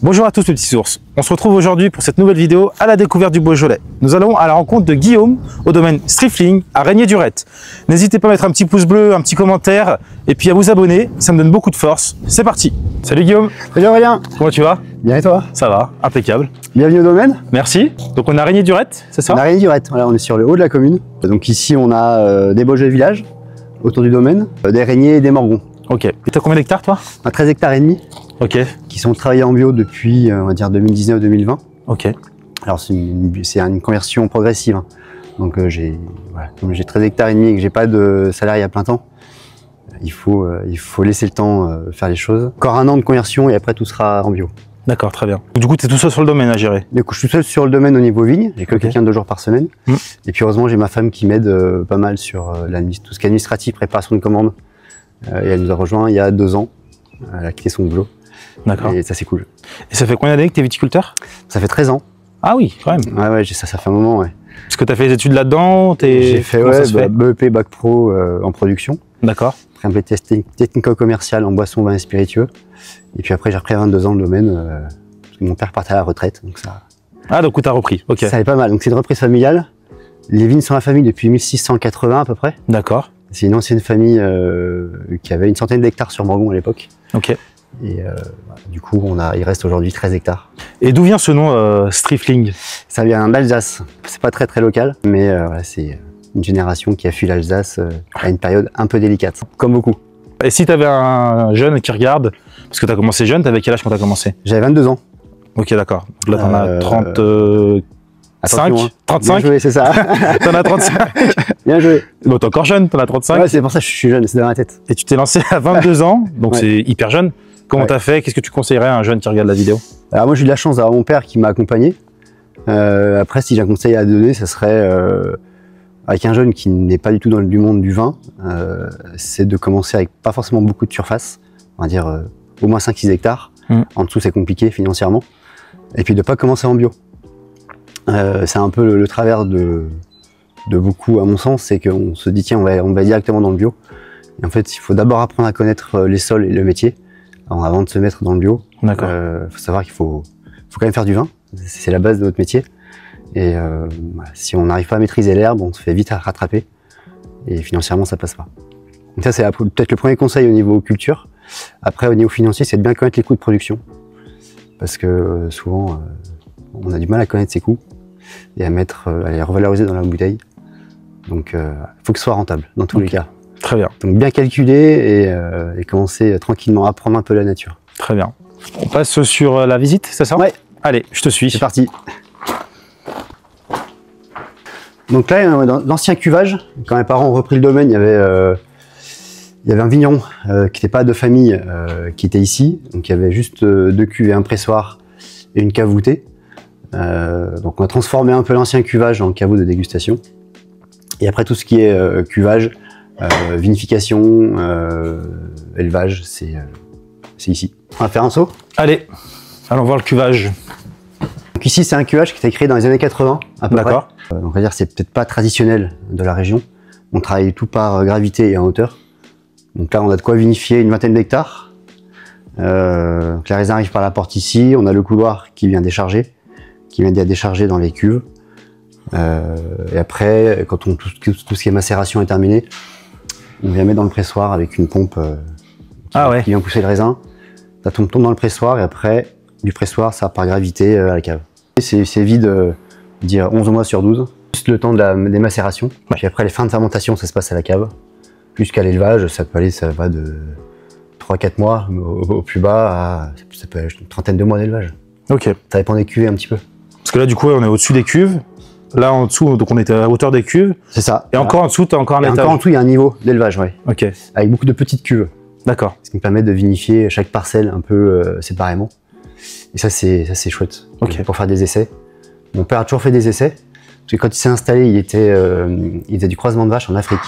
Bonjour à tous les petits ours, on se retrouve aujourd'hui pour cette nouvelle vidéo à la découverte du Beaujolais. Nous allons à la rencontre de Guillaume au domaine Strifling à Régnier-Durette. N'hésitez pas à mettre un petit pouce bleu, un petit commentaire et puis à vous abonner, ça me donne beaucoup de force. C'est parti. Salut Guillaume. Salut Aurélien. Comment tu vas? Bien et toi? Ça va, impeccable. Bienvenue au domaine. Merci. Donc on est à Régnier-Durette, c'est ça? On a Régnier-Durette, voilà, on est sur le haut de la commune. Donc ici on a des Beaujolais villages autour du domaine, des Régniers et des Morgons. Ok. Et t'as combien d'hectares toi? On a 13 hectares et demi. Ok. Qui sont travaillés en bio depuis, on va dire, 2019-2020. Ok. Alors c'est une conversion progressive. Hein. Donc comme j'ai 13 hectares et demi et que j'ai pas de salarié à plein temps, il faut laisser le temps faire les choses. Encore un an de conversion et après tout sera en bio. Tout très bien. Du coup, tu es tout seul sur le domaine à gérer? Du coup, je suis seul sur le domaine au niveau vigne. J'ai que quelqu'un 2 jours par semaine. Et puis heureusement, j'ai ma femme qui m'aide pas mal sur tout ce qui est administratif, préparation de commandes. Et elle nous a rejoint il y a 2 ans. Elle a quitté son boulot. D'accord. Et ça, c'est cool. Et ça fait combien d'années que tu es viticulteur? Ça fait 13 ans. Ah oui, quand même. Ouais, ça fait un moment, ouais. Est-ce que tu as fait des études là-dedans? J'ai fait, BEP, Bac Pro en production. D'accord. Après un peu technico-commercial en boisson, vin et spiritueux. Et puis après, j'ai repris à 22 ans le domaine. Parce que mon père partait à la retraite. Donc ça... Ah, donc tu as repris, ok. Ça allait pas mal. Donc c'est une reprise familiale. Les vignes sont la famille depuis 1680 à peu près. D'accord. C'est une ancienne famille qui avait une centaine d'hectares sur Morgon à l'époque. Ok. Et du coup, il reste aujourd'hui 13 hectares. Et d'où vient ce nom Strifling? Ça vient d'Alsace. C'est pas très local, mais c'est une génération qui a fui l'Alsace à une période un peu délicate, comme beaucoup. Et si tu avais un jeune qui regarde, parce que tu as commencé jeune, tu avais quel âge quand tu as commencé? J'avais 22 ans. Ok, d'accord. Là, tu en as 35. Hein. 35. Bien joué, c'est ça. T'en as 35. Bien joué. Bon, t'es encore jeune, t'en as 35. Ouais, c'est pour ça que je suis jeune, c'est dans la tête. Et tu t'es lancé à 22 ans, donc c'est hyper jeune. Comment t'as fait? Qu'est-ce que tu conseillerais à un jeune qui regarde la vidéo? Alors moi, j'ai eu de la chance d'avoir mon père qui m'a accompagné. Après, si j'ai un conseil à donner, ça serait avec un jeune qui n'est pas du tout dans du monde du vin, c'est de commencer avec pas forcément beaucoup de surface, on va dire au moins 5-6 hectares. En dessous, c'est compliqué financièrement. Et puis de pas commencer en bio. C'est un peu le travers de beaucoup, à mon sens, c'est qu'on se dit tiens, on va directement dans le bio. Et en fait, il faut d'abord apprendre à connaître les sols et le métier avant de se mettre dans le bio. D'accord. Faut savoir qu'il faut quand même faire du vin. C'est la base de notre métier. Et si on n'arrive pas à maîtriser l'herbe, on se fait vite rattraper. Et financièrement, ça passe pas. Donc ça, c'est peut-être le premier conseil au niveau culture. Après, au niveau financier, c'est de bien connaître les coûts de production. Parce que souvent, on a du mal à connaître ses coûts et à les revaloriser dans la bouteille. Donc, il faut que ce soit rentable dans tous les cas. Très bien. Donc, bien calculer et commencer tranquillement à apprendre un peu la nature. Très bien. On passe sur la visite, c'est ça? Ouais. Allez, je te suis. C'est parti. Donc là, dans l'ancien cuvage, quand mes parents ont repris le domaine, il y avait un vigneron qui n'était pas de famille qui était ici. Donc il y avait juste 2 cuves et un pressoir et une cave voûtée. Donc on a transformé un peu l'ancien cuvage en caveau de dégustation. Et après tout ce qui est cuvage, vinification, élevage, c'est ici. On va faire un saut. Allez, allons voir le cuvage. Donc ici c'est un cuvage qui a été créé dans les années 80 à peu près. D'accord. Donc on va dire c'est peut-être pas traditionnel de la région. On travaille tout par gravité et en hauteur. Donc là on a de quoi vinifier une vingtaine d'hectares. Donc la raisin arrive par la porte ici. On a le couloir qui vient décharger, dans les cuves. Et après, quand tout ce qui est macération est terminé, on vient mettre dans le pressoir avec une pompe qui vient pousser le raisin. Ça tombe dans le pressoir et après, du pressoir, ça part par gravité à la cave. C'est vide, dire 11 mois sur 12, juste le temps des macérations. Puis après, les fins de fermentation, ça se passe à la cave. Jusqu'à l'élevage, ça va de 3-4 mois au plus bas, ça peut aller une trentaine de mois d'élevage. Ok. Ça dépend des cuvées un petit peu. Parce que là, du coup, on est au-dessus des cuves. Là, en dessous, donc on était à la hauteur des cuves. C'est ça. Et encore en dessous, tu as encore un étage. Encore en dessous, il y a un niveau d'élevage, ouais. Ok. Avec beaucoup de petites cuves. D'accord. Ce qui me permet de vinifier chaque parcelle un peu séparément. Et ça, c'est chouette. Ok. Pour faire des essais. Mon père a toujours fait des essais. Parce que quand il s'est installé, il faisait du croisement de vaches en Afrique.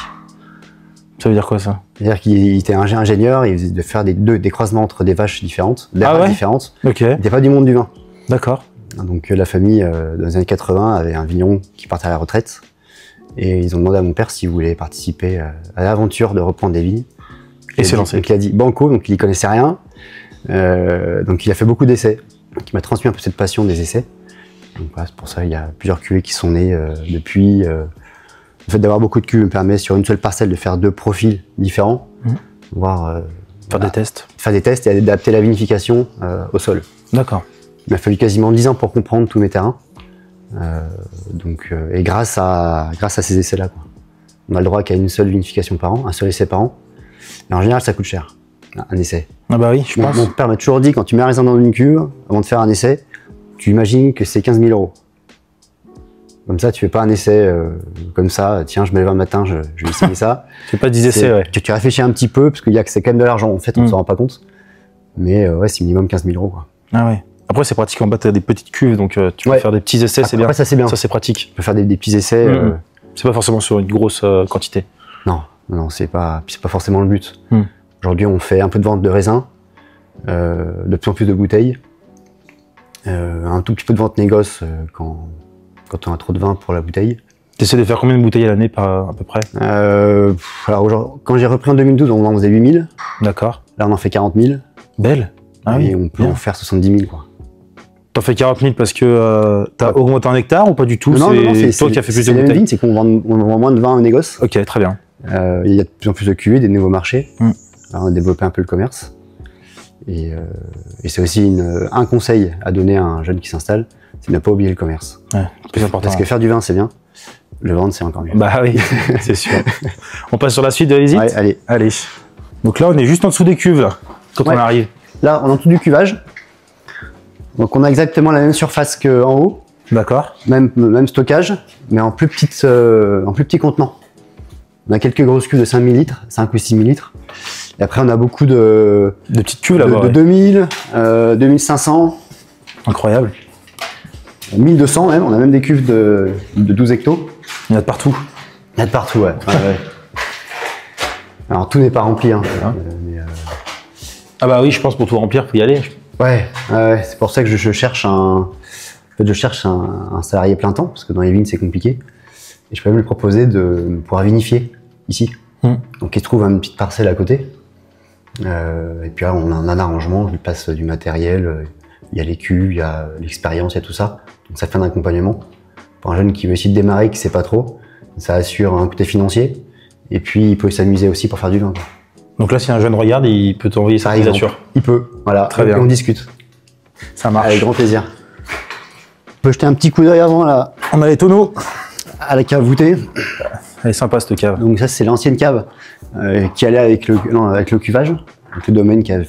Ça veut dire quoi, ça? C'est-à-dire qu'il était ingénieur, il faisait de faire des croisements entre des vaches différentes, des races différentes. Ok. Il n'était pas du monde du vin. D'accord. Donc la famille, dans les années 80, avait un vigneron qui partait à la retraite. Et ils ont demandé à mon père s'il voulait participer à l'aventure de reprendre des vignes. Et s'est lancé. Donc il a dit banco, donc il y connaissait rien. Donc il a fait beaucoup d'essais. qui m'a transmis un peu cette passion des essais. Donc voilà, c'est pour ça qu'il y a plusieurs cuvées qui sont nées depuis. Le fait d'avoir beaucoup de cuvées me permet sur une seule parcelle de faire 2 profils différents, voire faire des tests. Faire des tests et adapter la vinification au sol. D'accord. Il m'a fallu quasiment 10 ans pour comprendre tous mes terrains. Et grâce à ces essais-là, on a le droit qu'à une seule vinification par an, un seul essai par an. Et en général, ça coûte cher, un essai. Ah bah oui, je pense. Mon père m'a toujours dit, quand tu mets un raisin dans une cuve, avant de faire un essai, tu imagines que c'est 15 000 €. Comme ça, tu fais pas un essai comme ça, tiens, je me lève un matin, je vais essayer ça. Tu fais pas 10 essais, ouais. Tu réfléchis un petit peu, parce qu'il y a que c'est quand même de l'argent, en fait, on ne s'en rend pas compte. Mais ouais, c'est minimum 15 000 €, quoi. Ah ouais. Après, c'est pratique en bas, t'as des petites cuves, donc tu peux faire des petits essais, c'est bien. Ça, c'est bien. Ça, c'est pratique. Tu peux faire des petits essais. C'est pas forcément sur une grosse quantité. Non, c'est pas forcément le but. Aujourd'hui, on fait un peu de vente de raisins, de plus en plus de bouteilles, un tout petit peu de vente négoce quand on a trop de vin pour la bouteille. Tu essaies de faire combien de bouteilles à l'année à peu près? Alors, quand j'ai repris en 2012, on en faisait 8 000. D'accord. Là, on en fait 40 000. Belle. Ah oui. Et on peut en faire 70 000, quoi. T'en fais 40 000 parce que t'as augmenté en hectare ou pas du tout? Non, c'est toi qui as fait plus de bouteilles. C'est qu'on vend moins de vin au négoce. Ok, très bien. Il y a de plus en plus de cuvées, des nouveaux marchés. Alors, on a développé un peu le commerce. Et c'est aussi un conseil à donner à un jeune qui s'installe, c'est de ne pas oublier le commerce. Ouais, plus important. Parce que faire du vin, c'est bien. Le vendre, c'est encore mieux. Bah oui, c'est sûr. On passe sur la suite de la visite? Ouais, allez. Donc là, on est juste en dessous des cuves, là, quand on arrive. Là, on est en dessous du cuvage. Donc on a exactement la même surface qu'en haut. D'accord. Même stockage, mais en plus petit contenant. On a quelques grosses cuves de 5 000 litres, 5 ou 6 000 litres. Et après, on a beaucoup de petites cuves là-bas. De 2000, 2500. Incroyable. 1200 même. On a même des cuves de 12 hectos. Il y en a de partout. Il y en a de partout, ouais. Alors tout n'est pas rempli. Hein. Ah bah oui, je pense pour tout remplir, faut y aller. Ouais, c'est pour ça que je cherche un salarié plein temps, parce que dans les vignes c'est compliqué. Et je peux même lui proposer de pouvoir vinifier ici. Donc il trouve une petite parcelle à côté. Et puis là, on a un arrangement, je lui passe du matériel, il y a les cuves, il y a l'expérience, il y a tout ça. Donc ça fait un accompagnement. Pour un jeune qui veut essayer de démarrer, qui ne sait pas trop, ça assure un côté financier. Et puis il peut s'amuser aussi pour faire du vin. Donc là, si un jeune regarde, il peut t'envoyer sa candidature. Il peut, voilà. Très bien. Et on discute. Ça marche. Avec grand plaisir. On peut jeter un petit coup d'œil avant là. On a les tonneaux. À la cave voûtée. Elle est sympa cette cave. Donc ça, c'est l'ancienne cave qui allait avec le cuvage, avec le domaine qui avait,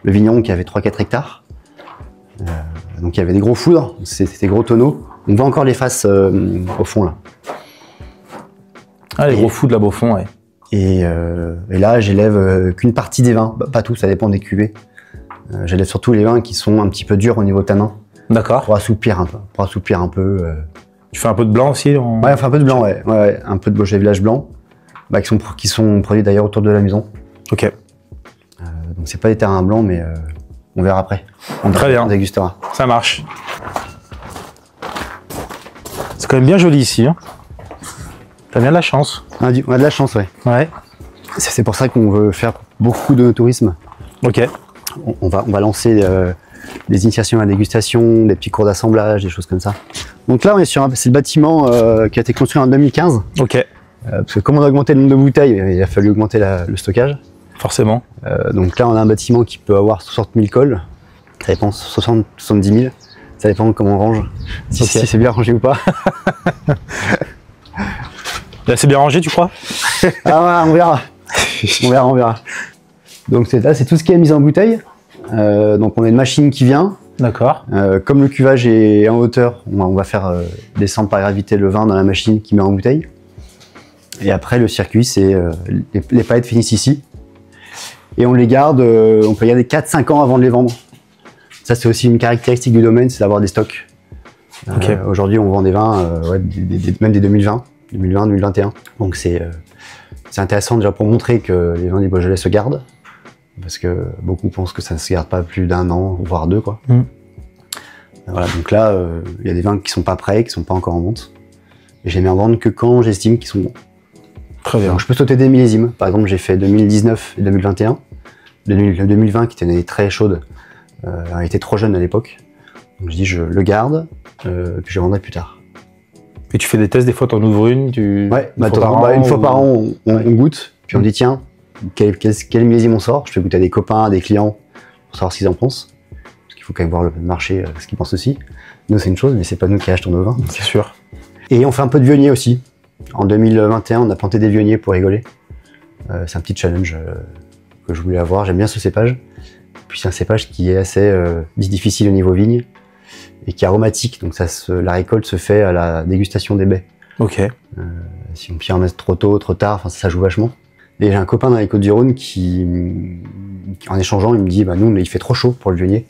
le vigneron qui avait 3-4 hectares. Donc il y avait des gros foudres, c'était gros tonneaux. On voit encore les faces au fond là. Ah, les gros foudres là-bas au fond, ouais. Et là, j'élève qu'une partie des vins, pas tout, ça dépend des cuvées. J'élève surtout les vins qui sont un petit peu durs au niveau tanin. D'accord. Pour assouplir un peu. Tu fais un peu de blanc aussi? Ouais, on fait un peu de blanc, ouais. Un peu de Beaujolais Village blanc, qui sont produits d'ailleurs autour de la maison. Ok. Donc c'est pas des terrains blancs, mais on verra après. Très bien. On dégustera. Ça marche. C'est quand même bien joli ici. Hein. T'as bien de la chance. On a de la chance, ouais. Ouais. C'est pour ça qu'on veut faire beaucoup de tourisme. Ok. On va lancer des initiations à la dégustation, des petits cours d'assemblage, des choses comme ça. Donc là, c'est le bâtiment qui a été construit en 2015. Ok. Parce que comme on a augmenté le nombre de bouteilles, il a fallu augmenter le stockage. Forcément. Donc là, on a un bâtiment qui peut avoir 60 000 cols. Ça dépend, 60, 70 000. Ça dépend de comment on range. Si c'est bien rangé ou pas. Là, c'est bien rangé, tu crois? Ah ouais, on verra. On verra. Donc là, c'est tout ce qui est mis en bouteille. Donc on a une machine qui vient. D'accord. Comme le cuvage est en hauteur, on va faire descendre par gravité le vin dans la machine qui met en bouteille. Et après, le circuit, c'est les palettes finissent ici. Et on les garde, on peut les garder 4-5 ans avant de les vendre. Ça, c'est aussi une caractéristique du domaine, c'est d'avoir des stocks. Okay. Aujourd'hui, on vend des vins, même des 2020, 2021. Donc c'est intéressant déjà pour montrer que les vins du Beaujolais se gardent. Parce que beaucoup pensent que ça ne se garde pas plus d'1 an, voire 2, quoi. Voilà, donc là, il y a des vins qui sont pas prêts, qui sont pas encore en vente. Et j'aime bien vendre que quand j'estime qu'ils sont bons. Très bien. Donc je peux sauter des millésimes. Par exemple, j'ai fait 2019 et 2021. Le 2020, qui était une année très chaude, Il était trop jeune à l'époque. Donc je dis je le garde, puis je le vendrai plus tard. Et tu fais des tests, des fois t'en ouvres une, Ouais, une fois par an, on goûte, puis on dit tiens, quel millésime on sort. Je fais goûter à des copains, à des clients, pour savoir ce qu'ils en pensent. Parce qu'il faut quand même voir le marché, ce qu'ils pensent aussi. Nous c'est une chose, mais c'est pas nous qui achetons nos vins. C'est sûr. Et on fait un peu de vionnier aussi. En 2021, on a planté des vionniers pour rigoler. C'est un petit challenge que je voulais avoir. J'aime bien ce cépage. Puis c'est un cépage qui est assez difficile au niveau vigne et qui est aromatique. Donc la récolte se fait à la dégustation des baies. Ok. Si on en met trop tôt, trop tard, ça joue vachement. Et j'ai un copain dans les Côtes-du-Rhône qui, en échangeant, il me dit nous, il fait trop chaud pour le vionnier.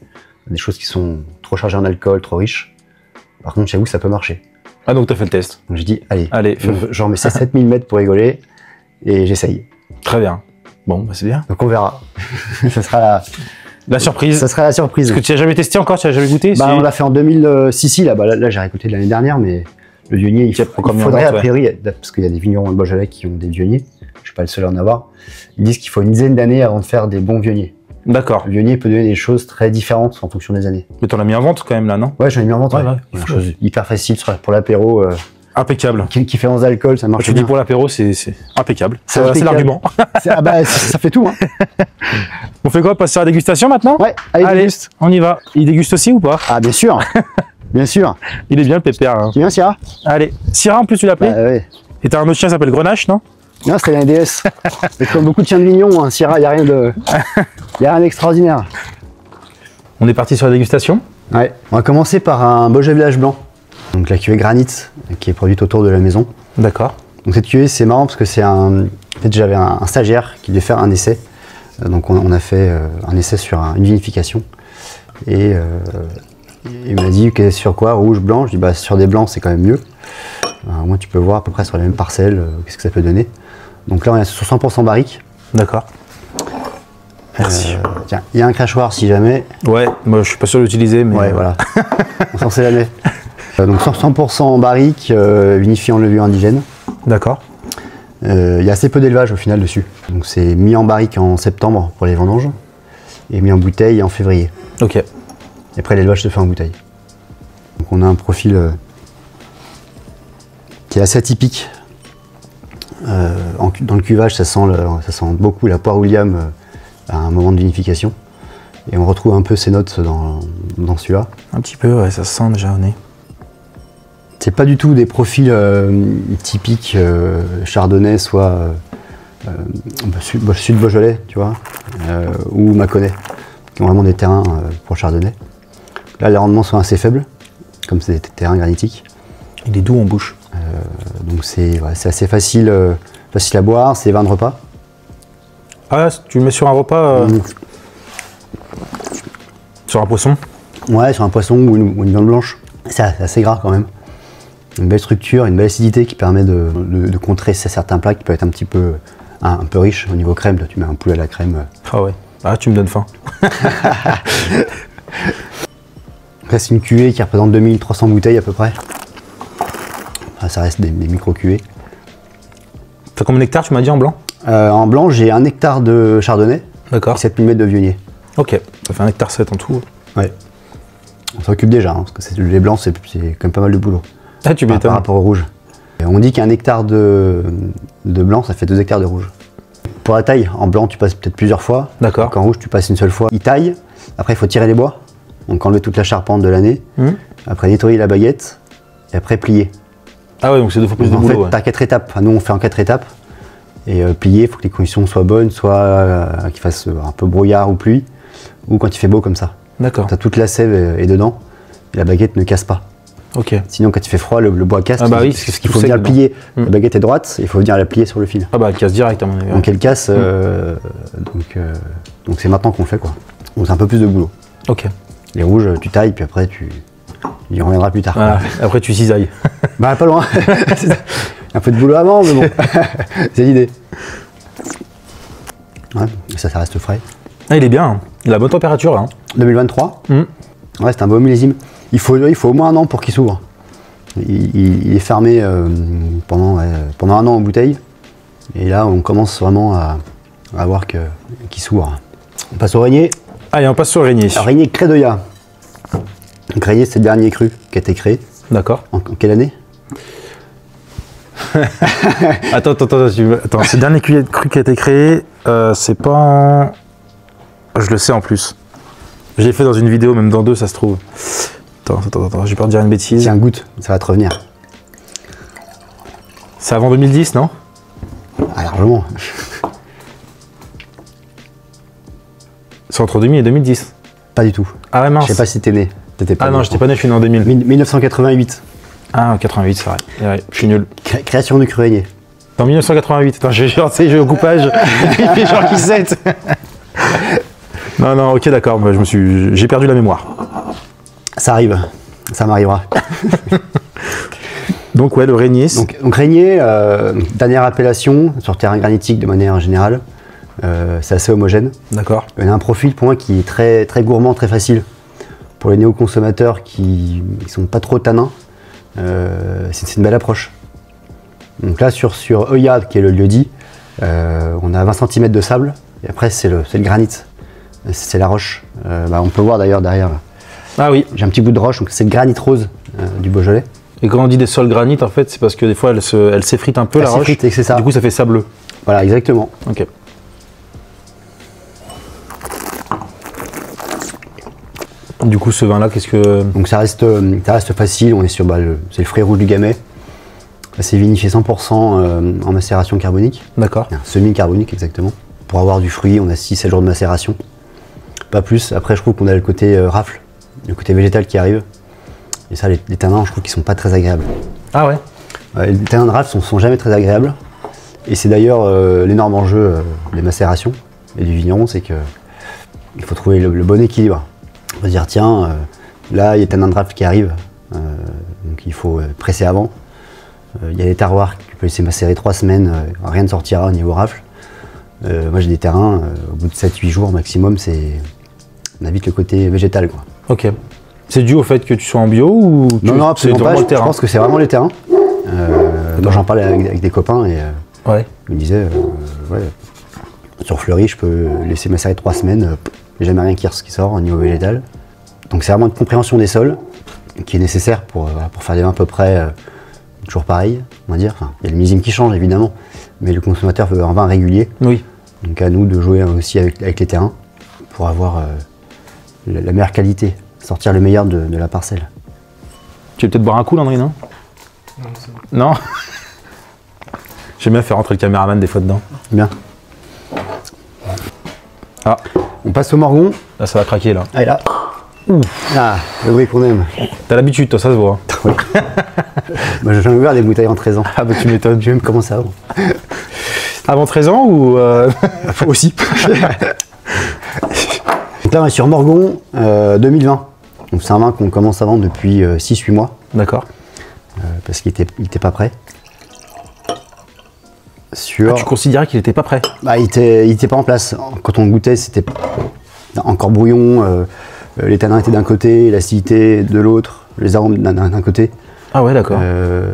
Des choses qui sont trop chargées en alcool, trop riches. Par contre, chez vous, ça peut marcher. Ah, donc tu as fait le test. Donc je dis, allez, fais-le. j'en mets 7000 mètres pour rigoler et j'essaye. Très bien. Bon, bah c'est bien. Donc on verra. Ça sera la surprise. Ça sera la surprise. Parce que tu n'as jamais testé encore, tu n'as jamais goûté? On l'a fait en 2006, là j'ai récolté de l'année dernière, mais le vionnier, il faudrait a priori, parce qu'il y a des vignerons de Beaujolais qui ont des vionniers, je ne suis pas le seul à en avoir, ils disent qu'il faut une dizaine d'années avant de faire des bons vionniers. D'accord. Le vionnier peut donner des choses très différentes en fonction des années. Mais t'en as mis en vente quand même là, non? Ouais, j'en ai mis en vente. Ouais. Une chose hyper facile pour l'apéro. Impeccable. Qui fait 11 alcool, ça marche bien. Je dis pour l'apéro, c'est impeccable. C'est l'argument. Ça fait tout. Hein. On fait quoi? Passer sur la dégustation maintenant? Ouais, allez, déguste. On y va. Il déguste aussi ou pas? Ah, bien sûr. Bien sûr. Il est bien le pépère. Hein. Tu viens, Syrah? Allez. Syrah, en plus, tu l'as appelé? Ouais. Et t'as un autre chien qui s'appelle Grenache, non? Non, c'était un DS. Mais comme beaucoup de chiens de vignon, hein, Syrah, il n'y a rien d'extraordinaire. On est parti sur la dégustation. Ouais. On va commencer par un Beaujolais Village Blanc. Donc la cuvée Granit, qui est produite autour de la maison. D'accord. Donc cette cuvée, c'est marrant parce que c'est en fait, j'avais un stagiaire qui devait faire un essai. Donc on a fait un essai sur une vinification. Et il m'a dit sur quoi? Rouge, blanc? Je dis sur des blancs, c'est quand même mieux. Au moins tu peux voir à peu près sur les mêmes parcelles qu'est-ce que ça peut donner. Donc là on est sur 100% barrique. D'accord. Merci. Tiens, il y a un crachoir si jamais. Ouais, moi je suis pas sûr d'utiliser, mais. Ouais, voilà. On s'en sait jamais. Donc 100% barrique, vinifié en levure indigène. D'accord. Il y a assez peu d'élevage au final dessus. Donc c'est mis en barrique en septembre pour les vendanges et mis en bouteille en février. Ok. Et après l'élevage se fait en bouteille. Donc on a un profil qui est assez atypique. Dans le cuvage, ça sent beaucoup la poire William à un moment de vinification. Et on retrouve un peu ces notes dans celui-là. Un petit peu, ouais, ça se sent déjà au nez. C'est pas du tout des profils typiques chardonnay, soit sud Beaujolais, tu vois, ou Mâconnais, qui ont vraiment des terrains pour le chardonnay. Là, les rendements sont assez faibles, comme c'est des terrains granitiques. Il est doux en bouche. Donc c'est assez facile à boire, c'est vin de repas. Ah, tu le mets sur un repas sur un poisson? Ouais, sur un poisson ou une viande blanche. C'est assez gras quand même. Une belle structure, une belle acidité qui permet de contrer certains plats qui peuvent être un peu riches au niveau crème. Là, tu mets un poulet à la crème. Ah ouais, tu me donnes faim. Après, c'est une cuvée qui représente 2300 bouteilles à peu près. Enfin, ça reste des micro-cuvées. T'as combien d'hectares, tu m'as dit, en blanc? En blanc, j'ai 1 hectare de chardonnay. D'accord. Et 7000 mètres de vionnier. Ok, ça fait 1,7 hectare en tout. Ouais. On s'occupe déjà, hein, parce que les blancs, c'est quand même pas mal de boulot. Ah, tu m'étonnes. Par rapport au rouge. Et on dit qu'1 hectare de blanc, ça fait 2 hectares de rouge. Pour la taille, en blanc, tu passes peut-être plusieurs fois. D'accord. En rouge, tu passes une seule fois. Il taille. Après, il faut tirer les bois. Donc enlever toute la charpente de l'année. Après, nettoyer la baguette. Et après, plier. Ah ouais, donc c'est 2 fois plus de boulot. En fait, t'as 4 étapes. Nous, on fait en 4 étapes. Et plier, il faut que les conditions soient bonnes, soit qu'il fasse un peu brouillard ou pluie, ou quand il fait beau comme ça. D'accord. T'as toute la sève est dedans. Et la baguette ne casse pas. Ok. Sinon, quand il fait froid, le bois casse. Ah bah oui, parce qu'il faut venir le plier. La baguette est droite, il faut venir la plier sur le fil. Ah bah elle casse direct à mon avis. Donc elle casse. Donc c'est maintenant qu'on le fait quoi. Donc c'est un peu plus de boulot. Ok. Les rouges, tu tailles, puis après tu y reviendras plus tard. Voilà. Après tu cisailles. Bah pas loin. Un peu de boulot avant, mais bon. C'est l'idée. Ouais, ça reste frais. Ah, il est bien. Hein. Il a la bonne température là. Hein. 2023. Ouais, c'est un beau millésime. Il faut au moins 1 an pour qu'il s'ouvre. Il est fermé pendant 1 an en bouteille. Et là, on commence vraiment à voir qu'il s'ouvre. On passe au régnier. Allez, on passe sur le Régnier. Alors, Régnier Credoya. Donc Régnier, c'est le dernier cru qui a été créé. D'accord. En quelle année? Attends, c'est le dernier cru qui a été créé, c'est pas en... Je le sais en plus. Je l'ai fait dans une vidéo, même dans deux, ça se trouve. Attends, j'ai peur de dire une bêtise. Tiens, goûte, ça va te revenir. C'est avant 2010, non? Ah, largement. C'est entre 2000 et 2010. Pas du tout. Ah ouais, mince. Je sais pas si t'es né. Ah non, j'étais pas né, je suis né en 2000. 1988. Ah, 88, c'est vrai. Ouais, je suis nul. Création du cru Régnier. En 1988. Attends, j'ai au coupage. J'ai genre qui sait. Non, ok, d'accord. Moi, j'ai perdu la mémoire. Ça arrive. Ça m'arrivera. Donc, ouais, le Régnier. Donc Régnier, dernière appellation sur terrain granitique de manière générale. C'est assez homogène. D'accord. Il a un profil pour moi qui est très, très gourmand, très facile. Pour les néo-consommateurs qui ne sont pas trop tanins, c'est une belle approche. Donc là, sur Oya, qui est le lieu-dit, on a 20 cm de sable, et après c'est le granit, c'est la roche. On peut voir d'ailleurs derrière, là. Ah oui. J'ai un petit bout de roche, donc c'est le granit rose du Beaujolais. Et quand on dit des sols granit, en fait, c'est parce que des fois, elle s'effrite un peu, la roche. C'est ça. Du coup, ça fait sableux. Voilà, exactement. Ok. Du coup, ce vin-là, qu'est-ce que... Donc ça reste facile, on est sur c'est le fruit rouge du Gamay. C'est vinifié 100% en macération carbonique. D'accord. Semi-carbonique exactement. Pour avoir du fruit, on a 6-7 jours de macération. Pas plus. Après, je trouve qu'on a le côté rafle, le côté végétal qui arrive. Et ça, les tanins, je trouve qu'ils sont pas très agréables. Ah ouais? Les tanins de rafle sont jamais très agréables. Et c'est d'ailleurs l'énorme enjeu des macérations et du vigneron, c'est qu'il faut trouver le bon équilibre. On va dire, tiens, là, il y a des tanins de rafle qui arrivent, donc il faut presser avant. Il y a des terroirs que tu peux laisser macérer 3 semaines, rien ne sortira au niveau rafle. Moi, j'ai des terrains, au bout de 7-8 jours maximum, on a vite le côté végétal, quoi. Ok. C'est dû au fait que tu sois en bio ou Non, absolument pas. Je pense que c'est vraiment les terrains. Moi, j'en parlais avec des copains et ouais. ils me disaient, ouais, sur Fleury, je peux laisser macérer 3 semaines. Il n'y a jamais rien qui sort au niveau végétal. Donc c'est vraiment une compréhension des sols qui est nécessaire pour faire des vins à peu près toujours pareil, on va dire. Enfin, il y a le millésime qui change évidemment, mais le consommateur veut un vin régulier. Oui. Donc à nous de jouer aussi avec les terrains pour avoir la meilleure qualité, sortir le meilleur de la parcelle. Tu veux peut-être boire un coup, Landry, non? Non, c'est bon. Non. J'aime bien faire rentrer le caméraman des fois dedans. Bien. Ah. On passe au Morgon. Là, ça va craquer, là. Ah, et là. Ah, le bruit qu'on aime. T'as l'habitude, toi, ça se voit. Oui. Moi, j'ai jamais ouvert des bouteilles en 13 ans. Ah bah tu m'étonnes. Je vais même commencer avant. Avant 13 ans ou aussi. Donc là, on est sur Morgon 2020. Donc c'est un vin qu'on commence à vendre depuis 6-8 mois. D'accord. Parce qu'il était pas prêt. Ah, tu considérais qu'il était pas prêt? Il était pas en place. Quand on le goûtait, c'était encore brouillon. Les tanins étaient d'un côté, l'acidité de l'autre, les arômes d'un côté. Ah ouais, d'accord.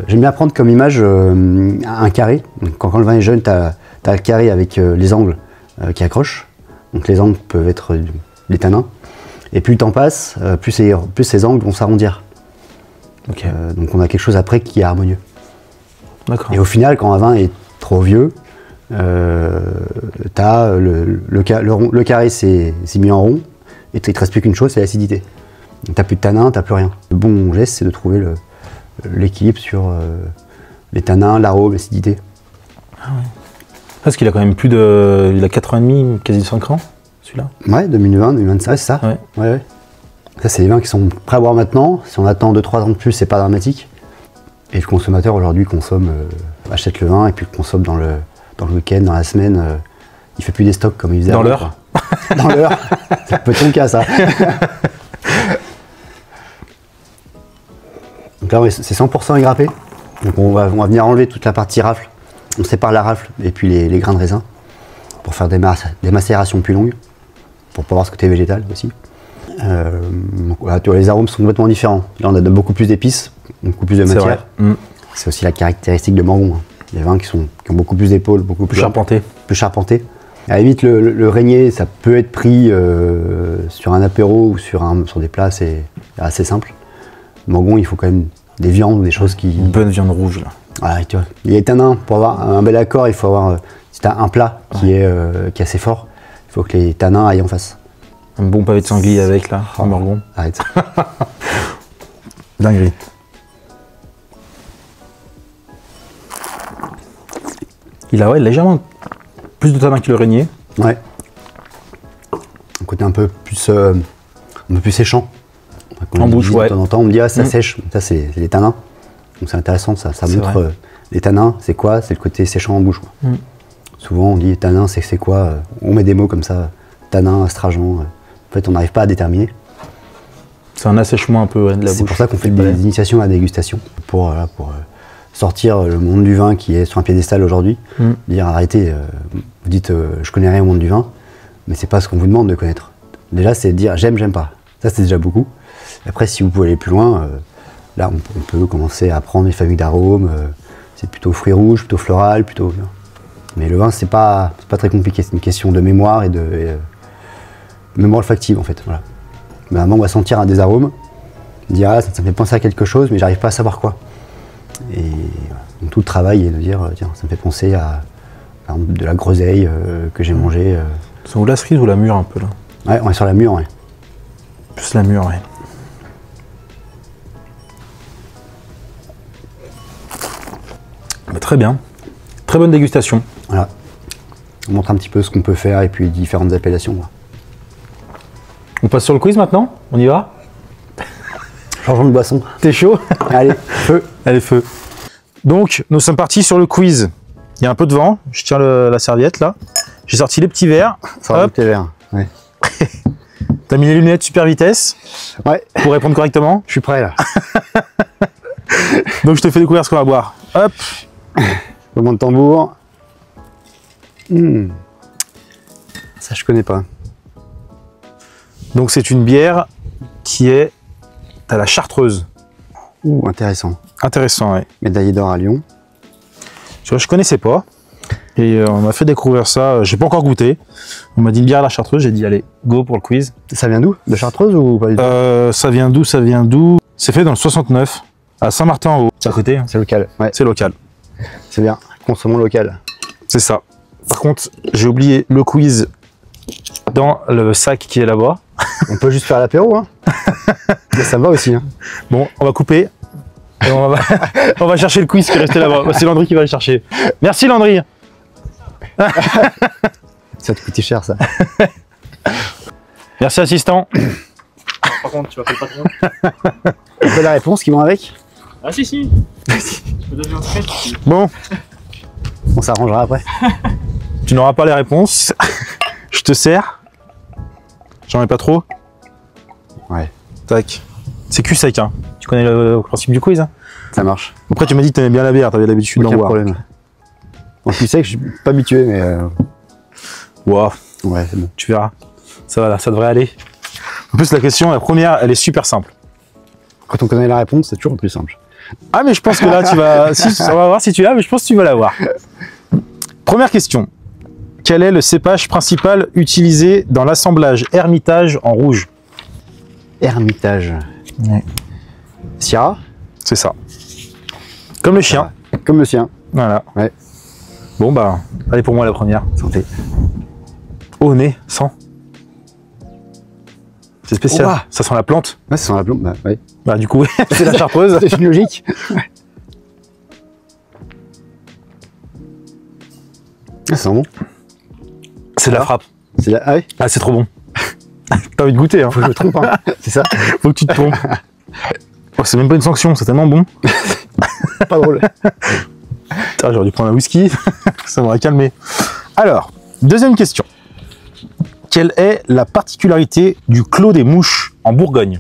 J'aime bien prendre comme image un carré. Donc, quand le vin est jeune, tu as le carré avec les angles qui accrochent. Donc les angles peuvent être les tanins. Et plus le temps passe, plus ces angles vont s'arrondir. Okay. Donc on a quelque chose après qui est harmonieux. D'accord. Et au final, quand un vin est trop vieux, t'as le carré s'est mis en rond et il te reste plus qu'une chose, c'est l'acidité. T'as plus de tanins, t'as plus rien. Le bon geste, c'est de trouver l'équilibre sur les tanins, l'arôme, l'acidité. Ah ouais. Parce qu'il a quand même plus de... Il a 4 ans et demi, quasi 5 ans, celui-là. Ouais, 2020, 2025, c'est ça. Ouais. Ouais. Ça, c'est des vins qui sont prêts à boire maintenant. Si on attend 2-3 ans de plus, c'est pas dramatique. Et le consommateur aujourd'hui achète le vin et puis le consomme dans le week-end, dans la semaine. Il fait plus des stocks comme il faisait dans avant. L'heure. Dans l'heure. Ça peut être ton cas, ça. Donc là, c'est 100% égrappé. Donc on va venir enlever toute la partie rafle. On sépare la rafle et puis les grains de raisin pour faire des macérations plus longues, pour pouvoir avoir ce côté végétal aussi. Donc, voilà, tu vois, les arômes sont complètement différents. Là, on a beaucoup plus d'épices, beaucoup plus de matière. C'est aussi la caractéristique de Morgon. Hein. Les vins qui ont beaucoup plus d'épaules, beaucoup plus charpentés. Plus charpentés. À la limite, le régnier, ça peut être pris sur un apéro ou sur des plats, c'est assez simple. Le mangon, il faut quand même des viandes ou des choses qui... Une bonne viande rouge, là. Voilà, tu vois. Il y a les tanins, pour avoir un bel accord, il faut avoir... si tu as un plat qui est assez fort, il faut que les tanins aillent en face. Un bon pavé de sanglier avec, là, en morgon. Arrête. Dinguerie. Il a légèrement plus de tanin que le régnier. Ouais. Un côté un peu plus séchant. En bouche, ouais. De temps en temps, on me dit, ah, ça sèche. Ça, c'est les tanins. Donc c'est intéressant, ça montre les tanins, c'est quoi? C'est le côté séchant en bouche. Souvent, on dit tanin, c'est quoi? On met des mots comme ça, tanin, astringent. En fait, on n'arrive pas à déterminer. C'est un assèchement un peu de la bouche. C'est pour ça qu'on fait des initiations à la dégustation, pour sortir le monde du vin qui est sur un piédestal aujourd'hui. Dire, arrêtez, vous dites, je connais rien au monde du vin, mais c'est pas ce qu'on vous demande de connaître. Déjà, c'est de dire, j'aime pas. Ça, c'est déjà beaucoup. Après, si vous pouvez aller plus loin, là, on peut commencer à prendre les familles d'arômes. C'est plutôt fruits rouges, plutôt floral, plutôt... Mais le vin, c'est pas très compliqué. C'est une question de mémoire et de mémoire olfactive, en fait. Voilà. Mais à un moment, on va sentir un des arômes, dire, ah, ça me fait penser à quelque chose, mais j'arrive pas à savoir quoi. Et voilà. Donc, tout le travail est de dire, tiens, ça me fait penser à par exemple, de la groseille que j'ai mangée. C'est ou la cerise ou la mûre, un peu, là. Ouais, on est sur la mûre, ouais. Plus la mûre, ouais. Bah, très bien. Très bonne dégustation. Voilà. On montre un petit peu ce qu'on peut faire et puis différentes appellations. Quoi. On passe sur le quiz maintenant? On y va? Changeons de boisson. T'es chaud? Allez, feu. Allez, feu. Donc, nous sommes partis sur le quiz. Il y a un peu de vent. Je tiens la serviette, là. J'ai sorti les petits verres. Ça va, petit verre. Ouais. T'as mis les lunettes super vitesse? Ouais. Pour répondre correctement? Je suis prêt, là. Donc, je te fais découvrir ce qu'on va boire. Hop. Moment de tambour. Ça, je connais pas. Donc, c'est une bière qui est à la Chartreuse. Ouh, intéressant. Intéressant, ouais. Médaillé d'or à Lyon. Tu vois, je connaissais pas. Et on m'a fait découvrir ça. J'ai pas encore goûté. On m'a dit une bière à la Chartreuse. J'ai dit, allez, go pour le quiz. Ça vient d'où? De Chartreuse ou pas du tout? Ça vient d'où? Ça vient d'où? C'est fait dans le 69, à Saint-Martin-en-Haut. C'est à côté. Hein. C'est local. Ouais. C'est local. C'est bien. Consommons local. C'est ça. Par contre, j'ai oublié le quiz dans le sac qui est là-bas. On peut juste faire l'apéro, hein. Mais ça va aussi. Hein. Bon, on va couper. Et on va chercher le quiz qui est resté là-bas. C'est Landry qui va le chercher. Merci Landry. Ça va te coûter cher, ça. Merci assistant. Par contre, tu vas faire le patron. On fait la réponse qui vont avec? Ah si. Je peux donner un secret. Bon, On s'arrangera après. tu n'auras pas les réponses. Je te sers. J'en ai pas trop. Ouais. Tac. C'est cul sec, hein. Tu connais le principe du quiz, hein. Ça marche. Après, tu m'as dit que tu aimais bien la bière, tu avais l'habitude d'en Aucun boire. problème. En plus, c'est que je suis pas habitué, mais Wow, ouais, c'est bon. tu verras. Ça devrait aller. En plus, la première, elle est super simple. Quand on connaît la réponse, c'est toujours plus simple. Ah, mais je pense que là, tu vas... on va voir si tu l'as, mais je pense que tu vas l'avoir. Première question. Quel est le cépage principal utilisé dans l'assemblage Hermitage en rouge? Hermitage. Ouais. Syrah. C'est ça. Comme le chien. Comme le sien. Voilà. Ouais. Bon, bah, allez pour moi la première. Santé. Au nez, sans. C'est spécial. Ouah. Ça sent la plante. Ouais, ça sent la plombe. Bah, ouais. Bah, du coup, c'est la Chartreuse. C'est une logique. Ah, ça sent bon. C'est de la frappe. C'est la... Ah oui. Ah, c'est trop bon. T'as envie de goûter, hein. Faut que je me trompe, hein. C'est ça. Faut que tu te trompes. Oh, c'est même pas une sanction, c'est tellement bon. Pas drôle. Putain, j'aurais dû prendre un whisky. Ça m'aurait calmé. Alors, deuxième question. Quelle est la particularité du Clos des Mouches en Bourgogne?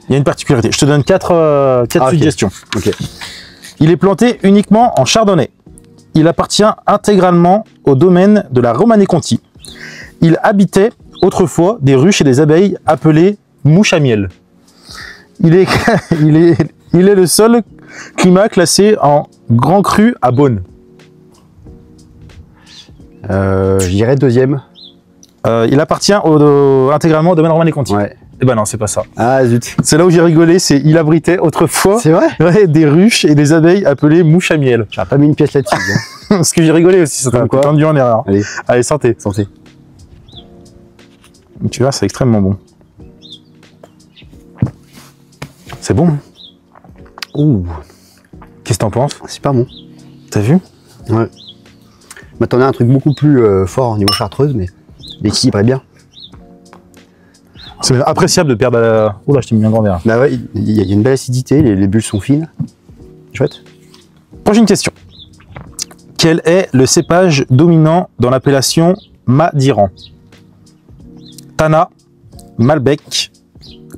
Il y a une particularité. Je te donne quatre suggestions. Ok. Il est planté uniquement en chardonnay. Il appartient intégralement au domaine de la Romanée-Conti. Il habitait autrefois des ruches et des abeilles appelées mouches à miel. Il est le seul climat classé en grand cru à Beaune. Je dirais deuxième. Il appartient intégralement au domaine Romanée Conti. Ouais. Eh ben non, c'est pas ça. Ah zut. C'est là où j'ai rigolé, c'est il abritait autrefois C'est vrai? ouais, des ruches et des abeilles appelées mouches à miel. J'aurais pas mis une pièce là-dessus. Hein. Parce que j'ai rigolé aussi, ça t'a Comme quoi. tendu en erreur. Allez, Allez, santé. santé. Tu vois, c'est extrêmement bon. C'est bon. Hein. Ouh, Qu'est-ce que t'en penses? super bon. T'as vu? Ouais. Je m'attendais à un truc beaucoup plus fort au niveau chartreuse, mais l'équilibre est bien. C'est appréciable de perdre la... Oula, je t'ai mis un grand verre. Bah ouais, il y a une belle acidité, les bulles sont fines. Chouette. Prochaine question. Quel est le cépage dominant dans l'appellation Madiran? Tana, Malbec,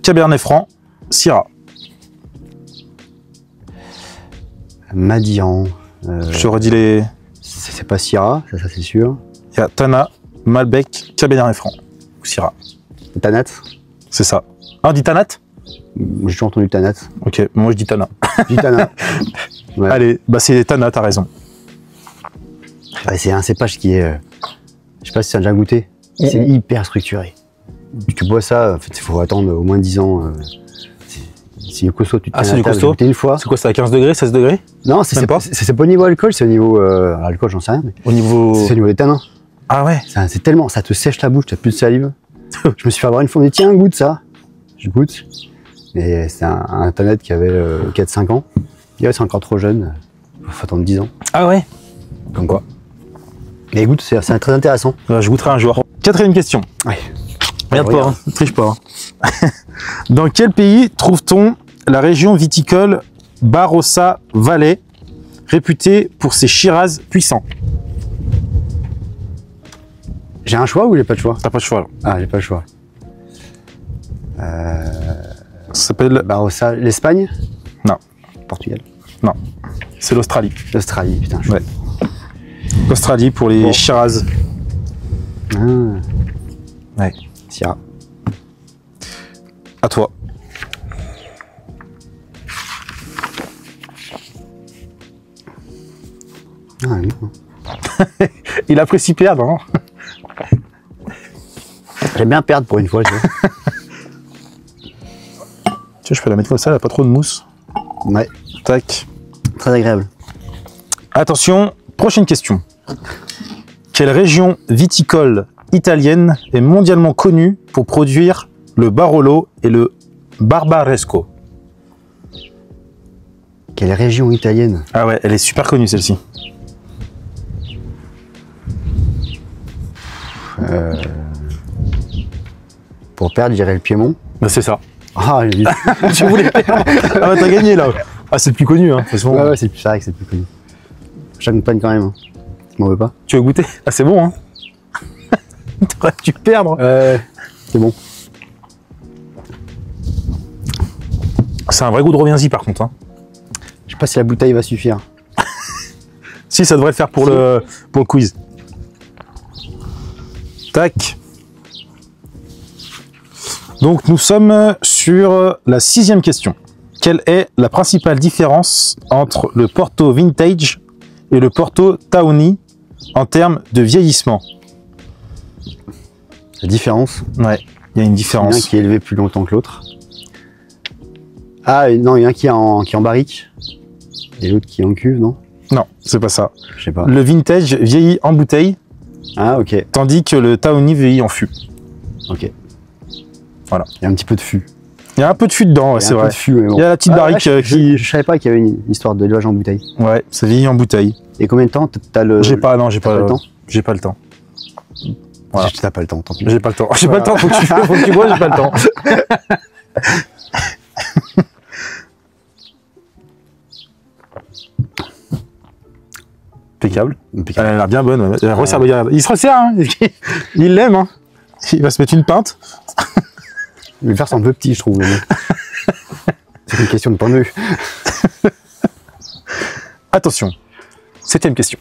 Cabernet Franc, Syrah. Madiran. Je te redis les... C'est pas Syrah, ça c'est sûr. Il y a Tana, Malbec, Cabernet Franc ou Syrah. Tanat. C'est ça. Ah, on dit Tanat? J'ai toujours entendu Tanat. Ok, moi je dis Tana. Je dis Tanat. Ouais. Allez, bah c'est Tana, t'as raison. Ouais, c'est un cépage qui est. Je sais pas si tu as déjà goûté. C'est hyper structuré. Tu bois ça, en fait, il faut attendre au moins 10 ans. C'est du costaud, tu te Ah, tiens c'est à du table, costaud. j'ai goûté une fois. C'est quoi, c'est à 15 degrés, 16 degrés? Non, c'est Même pas. pas au niveau alcool, c'est au niveau. Alcool, j'en sais rien, mais Au niveau... c'est au niveau des tanins. Ah ouais? C'est tellement. Ça te sèche la bouche, t'as plus de salive. Je me suis fait avoir une fois, on dit tiens, goûte ça. Je goûte. Et c'est un tanat qui avait 4-5 ans. Il ouais, c'est encore trop jeune. Il faut attendre 10 ans. Ah ouais? Comme quoi. Mais écoute, c'est très intéressant. Je goûterai un jour. Quatrième question. Ouais. Regarde pas, Regarde. hein, triche pas. Hein. Dans quel pays trouve-t-on la région viticole Barossa Valley, réputée pour ses Shiraz puissants? J'ai un choix ou j'ai pas de choix? T'as pas de choix là. Ah, j'ai pas le choix. Ça s'appelle... Barossa, l'Espagne? Non. Portugal? Non. C'est l'Australie. L'Australie, putain. Ouais. L'Australie pour les Bon. Shiraz. Ah, Ouais. Syrah. À toi. Ah, non. Il apprécie perdre, hein. J'aime bien perdre pour une fois, tu vois. Tiens, je peux la mettre comme ça, elle a pas trop de mousse. Ouais, Tac. très agréable. Attention, prochaine question. Quelle région viticole italienne est mondialement connue pour produire le Barolo et le Barbaresco? Quelle région italienne? Ah ouais, elle est super connue celle-ci. Pour perdre, j'irais le Piémont. Bah, c'est ça. Ah, j'ai dit. Tu voulais perdre. Ah bah t'as gagné là. Ah c'est le plus connu, hein. De toute façon. Ouais, ouais, c'est vrai que c'est plus connu. J'accompagne quand même. Hein. Tu m'en veux pas? Tu veux goûter? Ah c'est bon, hein. T'aurais dû perdre. C'est bon. C'est un vrai goût de reviens-y par contre, hein. Je sais pas si la bouteille va suffire. Si, ça devrait le faire pour le quiz. Tac. Donc nous sommes sur la 6e question. Quelle est la principale différence entre le Porto Vintage et le Porto Tawny en termes de vieillissement? La différence, Ouais, il y a une il y en a un différence. qui est élevé plus longtemps que l'autre. Ah, non, il y en a un qui est en barrique. Et l'autre qui est en cuve, non? Non, c'est pas ça. Je sais pas. Le Vintage vieillit en bouteille, Ah, ok. tandis que le Tawny vieillit en fût. Ok. Voilà. Il y a un petit peu de fût. Il y a un peu de fût dedans, ouais, Il y a c'est un peu vrai. de fût, mais bon. Il y a la petite barrique qui... Je savais pas qu'il y avait une histoire d'élevage en bouteille. Ouais, ça vieillit en bouteille. Et combien de temps t'as le... J'ai pas, non, j'ai t'as pas pas le temps. J'ai pas le temps. Voilà. T'as pas le temps, tant pis. J'ai pas le temps. J'ai pas le temps, faut que tu bois, j'ai pas le temps. Impeccable. Elle a l'air bien bonne. Ouais. Elle resserre, il se resserre, hein. Il l'aime, hein. Il va se mettre une pinte. Le verre c'est un peu petit, je trouve. mais bon. C'est une question de point de vue. Attention, 7e question.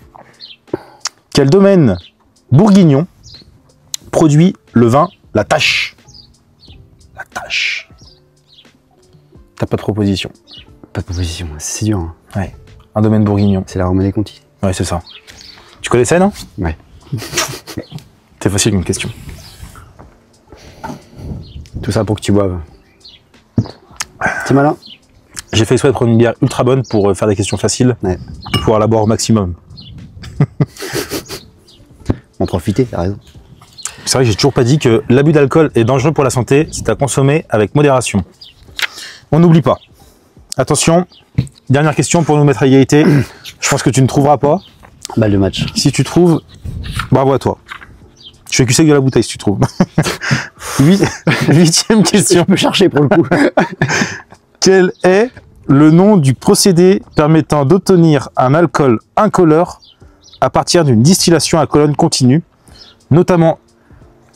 Quel domaine bourguignon produit le vin La Tâche? La Tâche. T'as pas de proposition. Pas de proposition, c'est dur. Hein. Ouais. Un domaine bourguignon. C'est la Romanée Conti. Ouais, c'est ça. Tu connaissais, non? Ouais. C'est facile une question. Tout ça pour que tu boives. C'est malin. J'ai fait exprès de prendre une bière ultra bonne pour faire des questions faciles, Ouais. pour pouvoir la boire au maximum. En profiter, t'as raison. C'est vrai que j'ai toujours pas dit que l'abus d'alcool est dangereux pour la santé, c'est à consommer avec modération. On n'oublie pas. Attention, dernière question pour nous mettre à égalité. Je pense que tu ne trouveras pas. Balle de match. Si tu trouves, bravo à toi. Je fais cul-sec de la bouteille si tu trouves. Huitième question. Je peux chercher pour le coup. Quel est le nom du procédé permettant d'obtenir un alcool incolore à partir d'une distillation à colonne continue, notamment...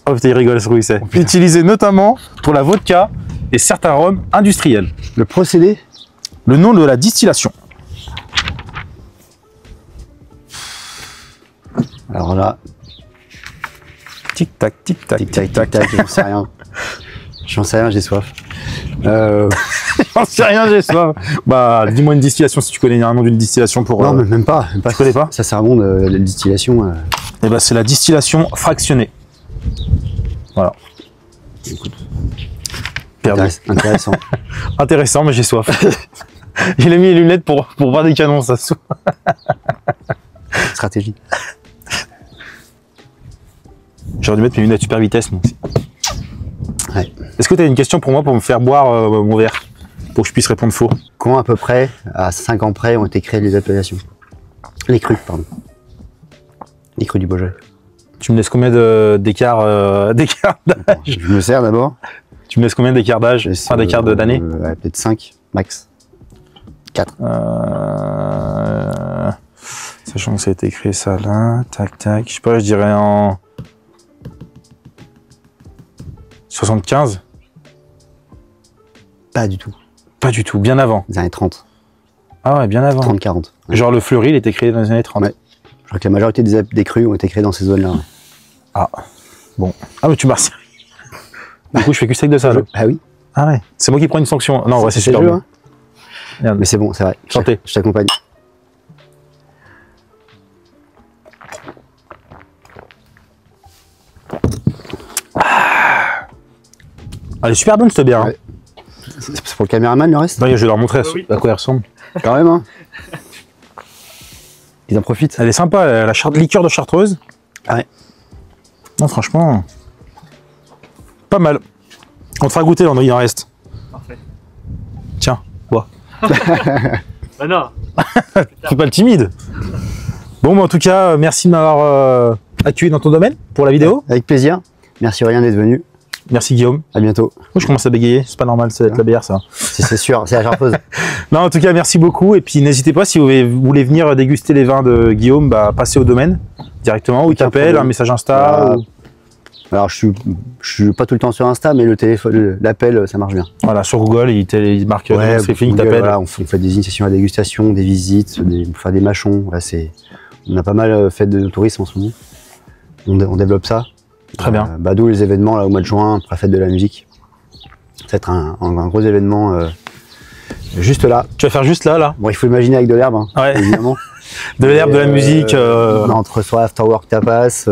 Oh putain, il rigole, ce bruit, c'est. Utilisé notamment pour la vodka et certains rhums industriels. Le procédé? Le nom de la distillation. Alors là, Tic-tac, tic-tac, tic-tac, tic-tac, j'en sais rien. J'en sais rien, j'ai soif. J'en sais rien, j'ai soif. Bah, dis-moi une distillation si tu connais un nom d'une distillation pour... Non, mais même pas. Tu connais pas? Ça, c'est un bon de la distillation. Eh ben, c'est la distillation fractionnée. Voilà. Perdu. Intéressant. Intéressant, mais j'ai soif. Il a mis les lunettes pour voir des canons, ça se trouve. Stratégie. J'aurais dû mettre mes lunettes super vitesse, moi aussi. Ouais. Est-ce que tu as une question pour moi pour me faire boire mon verre? Pour que je puisse répondre faux. Quand à peu près, à 5 ans près, ont été créées les appellations? Les crus, pardon. Les crus du Beaujolais. Tu me laisses combien d'écart d'âge? Je me sers d'abord. Tu me laisses combien d'écart d'âge? Enfin, d'écart d'année? Ouais, peut-être 5, max. 4. Sachant que ça a été créé ça là, tac tac, je sais pas, je dirais en 75? Pas du tout. Pas du tout, bien avant. Les années 30. Ah ouais, bien avant. 30-40. Ouais. Genre le Fleury, il était créé dans les années 30. Ouais. Je crois que la majorité des crus ont été créés dans ces zones-là. Ouais. Ah, bon. Ah, mais tu m'as resserré. Du coup, je fais cul sec de ça. là. Ah oui. Ah ouais, c'est moi qui prends une sanction. Non, ouais, c'est le super jeu, bon. hein. Merde. Mais c'est bon, c'est vrai. Santé. Je t'accompagne. Elle est super bonne cette bière. Hein. Ouais. C'est pour le caméraman le reste? Non, je vais leur montrer Oui. à quoi elle ressemble. Quand même, hein. Ils en profitent. Elle est sympa, la liqueur de chartreuse. Ah ouais. Non, franchement, pas mal. On te fera goûter, Landry, il en reste. Parfait. Tiens, bois. Bah non. Fais pas le timide. Bon, bah, en tout cas, merci de m'avoir accueilli dans ton domaine pour la vidéo. Avec plaisir. Merci Aurélien d'être venu. Merci Guillaume. À bientôt. Moi, je commence à bégayer, c'est pas normal, c'est de la bière ça. C'est sûr, c'est la chartreuse. Non, en tout cas, merci beaucoup. Et puis, n'hésitez pas, si vous voulez venir déguster les vins de Guillaume, bah, passez au domaine directement, ou il Aucun t'appelle, problème. un message Insta. Voilà. Ou... Alors, je suis pas tout le temps sur Insta, mais le téléphone, l'appel, ça marche bien. Voilà, sur Google, il marque Strifling, il Google, t'appelle. voilà, on fait des initiations à dégustation, des visites, on fait des mâchons. Là, on a pas mal fait de tourisme en ce moment. On développe ça. Très bien. D'où les événements là, au mois de juin, après la fête de la musique. Ça va être un gros événement juste là. Tu vas faire juste là. Bon, il faut imaginer avec de l'herbe, hein, Ouais. évidemment. De l'herbe, de la musique. Entre soirée afterwork tapas,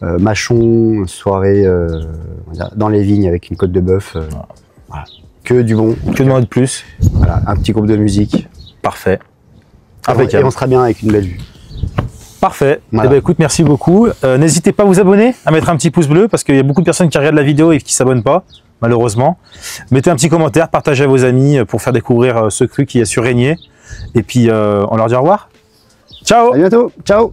mâchon, soirée on va dire, dans les vignes avec une côte de bœuf. Voilà. Que du bon. Que demander de plus? Voilà, un petit groupe de musique. Parfait. Et Impeccable. on sera bien avec une belle vue. Parfait. Voilà. Eh ben, écoute, merci beaucoup. N'hésitez pas à vous abonner, à mettre un petit pouce bleu, parce qu'il y a beaucoup de personnes qui regardent la vidéo et qui s'abonnent pas, malheureusement. Mettez un petit commentaire, partagez à vos amis pour faire découvrir ce cru qui est sur Régnier. Et puis, on leur dit au revoir. Ciao! À bientôt. Ciao.